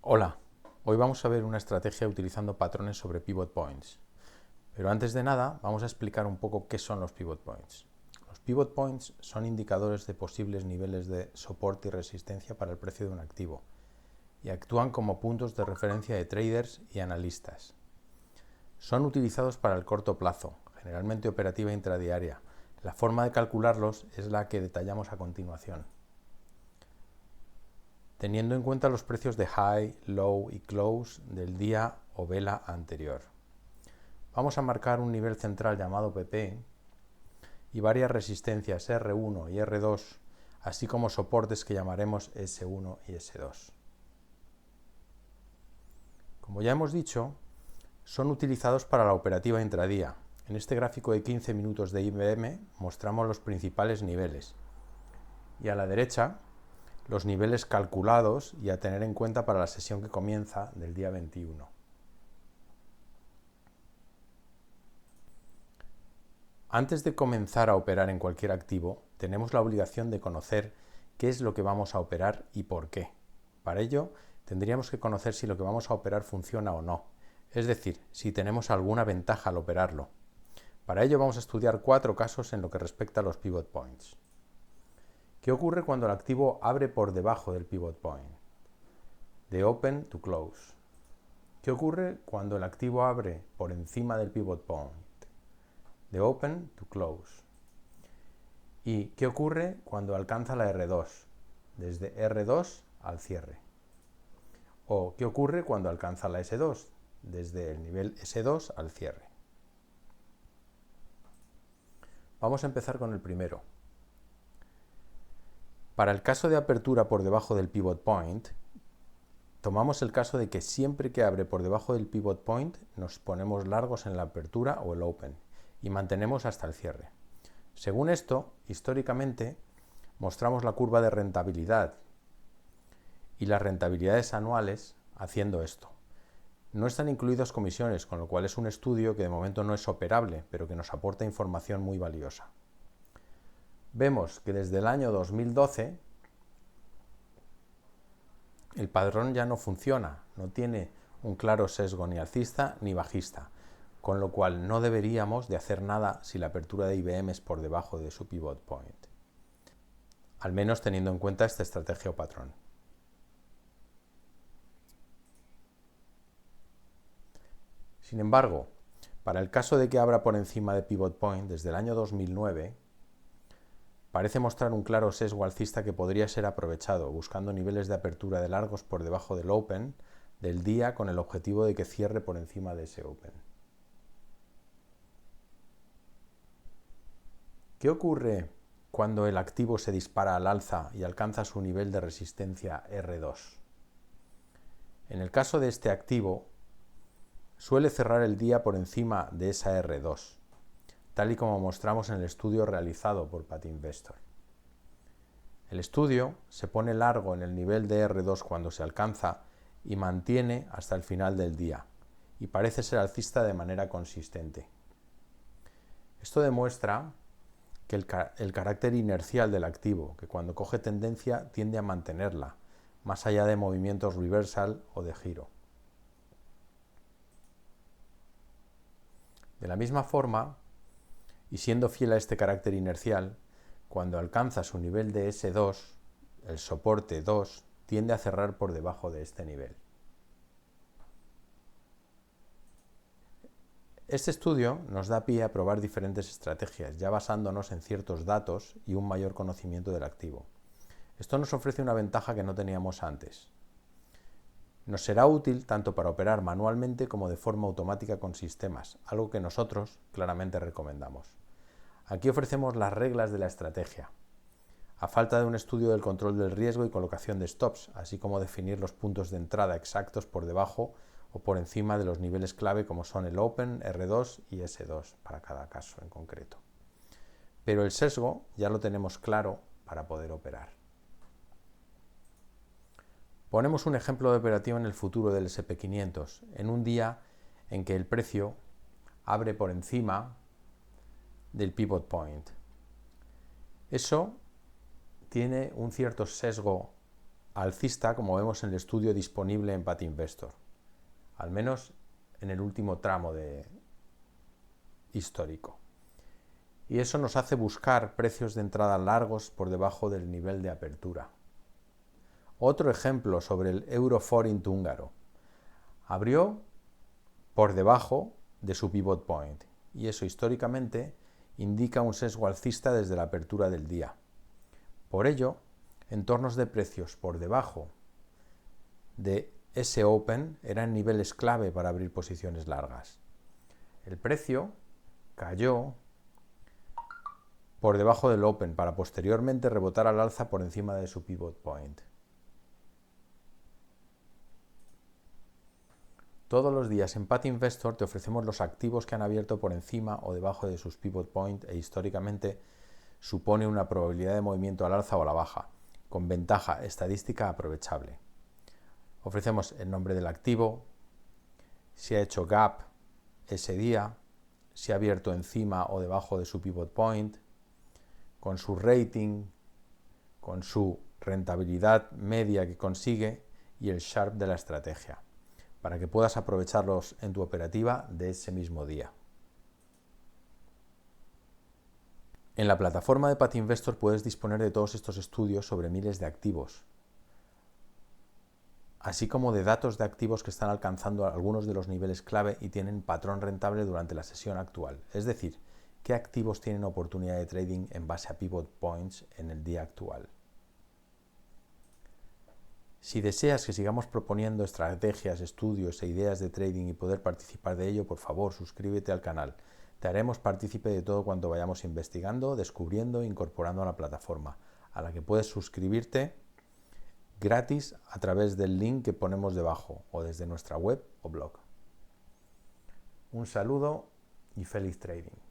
Hola, hoy vamos a ver una estrategia utilizando patrones sobre pivot points. Pero antes de nada, vamos a explicar un poco qué son los pivot points. Los pivot points son indicadores de posibles niveles de soporte y resistencia para el precio de un activo y actúan como puntos de referencia de traders y analistas. Son utilizados para el corto plazo, generalmente operativa intradiaria. La forma de calcularlos es la que detallamos a continuación, teniendo en cuenta los precios de high, low y close del día o vela anterior. Vamos a marcar un nivel central llamado PP y varias resistencias R1 y R2, así como soportes que llamaremos S1 y S2. Como ya hemos dicho, son utilizados para la operativa intradía. En este gráfico de 15 minutos de IBM mostramos los principales niveles y a la derecha los niveles calculados y a tener en cuenta para la sesión que comienza del día 21. Antes de comenzar a operar en cualquier activo, tenemos la obligación de conocer qué es lo que vamos a operar y por qué. Para ello, tendríamos que conocer si lo que vamos a operar funciona o no, es decir, si tenemos alguna ventaja al operarlo. Para ello vamos a estudiar 4 casos en lo que respecta a los pivot points. ¿Qué ocurre cuando el activo abre por debajo del pivot point? De open to close. ¿Qué ocurre cuando el activo abre por encima del pivot point? De open to close. ¿Y qué ocurre cuando alcanza la R2? Desde R2 al cierre. ¿O qué ocurre cuando alcanza la S2? Desde el nivel S2 al cierre. Vamos a empezar con el primero. Para el caso de apertura por debajo del pivot point, tomamos el caso de que siempre que abre por debajo del pivot point nos ponemos largos en la apertura o el open y mantenemos hasta el cierre. Según esto, históricamente, mostramos la curva de rentabilidad y las rentabilidades anuales haciendo esto. No están incluidas comisiones, con lo cual es un estudio que de momento no es operable, pero que nos aporta información muy valiosa. Vemos que desde el año 2012 el patrón ya no funciona, no tiene un claro sesgo ni alcista ni bajista, con lo cual no deberíamos de hacer nada si la apertura de IBM es por debajo de su pivot point, al menos teniendo en cuenta esta estrategia o patrón. Sin embargo, para el caso de que abra por encima de pivot point desde el año 2009, parece mostrar un claro sesgo alcista que podría ser aprovechado, buscando niveles de apertura de largos por debajo del open del día con el objetivo de que cierre por encima de ese open. ¿Qué ocurre cuando el activo se dispara al alza y alcanza su nivel de resistencia R2? En el caso de este activo, suele cerrar el día por encima de esa R2, tal y como mostramos en el estudio realizado por PatInvestor. El estudio se pone largo en el nivel de R2 cuando se alcanza y mantiene hasta el final del día, y parece ser alcista de manera consistente. Esto demuestra que el carácter inercial del activo, que cuando coge tendencia tiende a mantenerla, más allá de movimientos reversal o de giro. De la misma forma, y siendo fiel a este carácter inercial, cuando alcanza su nivel de S2, el soporte 2 tiende a cerrar por debajo de este nivel. Este estudio nos da pie a probar diferentes estrategias, ya basándonos en ciertos datos y un mayor conocimiento del activo. Esto nos ofrece una ventaja que no teníamos antes. Nos será útil tanto para operar manualmente como de forma automática con sistemas, algo que nosotros claramente recomendamos. Aquí ofrecemos las reglas de la estrategia, a falta de un estudio del control del riesgo y colocación de stops, así como definir los puntos de entrada exactos por debajo o por encima de los niveles clave como son el Open, R2 y S2 para cada caso en concreto. Pero el sesgo ya lo tenemos claro para poder operar. Ponemos un ejemplo de operativa en el futuro del SP500, en un día en que el precio abre por encima del pivot point. Eso tiene un cierto sesgo alcista, como vemos en el estudio disponible en PatInvestor, al menos en el último tramo histórico. Y eso nos hace buscar precios de entrada largos por debajo del nivel de apertura. Otro ejemplo sobre el euro forint húngaro. Abrió por debajo de su pivot point y eso históricamente indica un sesgo alcista desde la apertura del día. Por ello, entornos de precios por debajo de ese open eran niveles clave para abrir posiciones largas. El precio cayó por debajo del open para posteriormente rebotar al alza por encima de su pivot point. Todos los días en PatInvestor te ofrecemos los activos que han abierto por encima o debajo de sus pivot point e históricamente supone una probabilidad de movimiento al alza o a la baja, con ventaja estadística aprovechable. Ofrecemos el nombre del activo, si ha hecho gap ese día, si ha abierto encima o debajo de su pivot point, con su rating, con su rentabilidad media que consigue y el Sharpe de la estrategia, para que puedas aprovecharlos en tu operativa de ese mismo día. En la plataforma de PatInvestor puedes disponer de todos estos estudios sobre miles de activos, así como de datos de activos que están alcanzando algunos de los niveles clave y tienen patrón rentable durante la sesión actual, es decir, qué activos tienen oportunidad de trading en base a pivot points en el día actual. Si deseas que sigamos proponiendo estrategias, estudios e ideas de trading y poder participar de ello, por favor, suscríbete al canal. Te haremos partícipe de todo cuanto vayamos investigando, descubriendo e incorporando a la plataforma, a la que puedes suscribirte gratis a través del link que ponemos debajo o desde nuestra web o blog. Un saludo y feliz trading.